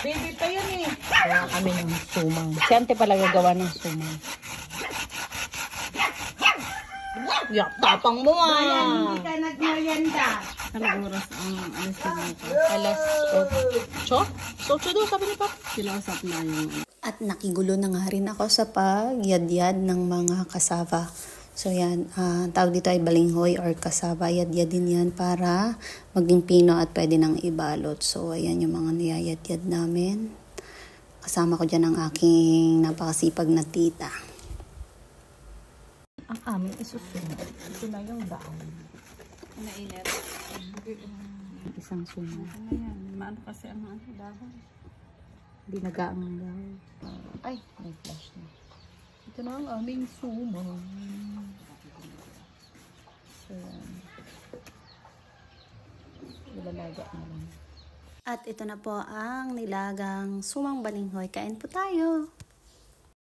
Baby pa yan eh. Kaya kami ng sumang. Si Ante pala gagawa ng sumang. Yak, tapang mo Hindi ka nagmerienda. Anong oras ang alis na dito? Alas 8. 8 daw, sabi ni Papa. Sila usap na yung... At nakigulo na nga rin ako sa pagyadyad ng mga kasava. So yan, tawag dito ay balinghoy or kasava. Yadyad din yan para maging pino at pwede nang ibalot. So ayan yung mga niyayadyad namin. Kasama ko dyan ang aking napakasipag na tita. Ang amin isusunod. Ito na yung daan. Nainit. Isang sumang. Ano yan? Maano kasi ang dahon. Hindi nagaang dahon. Ay, may flash na. Ito na ang aming sumang. So, ilalaga na lang. At ito na po ang nilagang sumang balinghoy. Kain po tayo!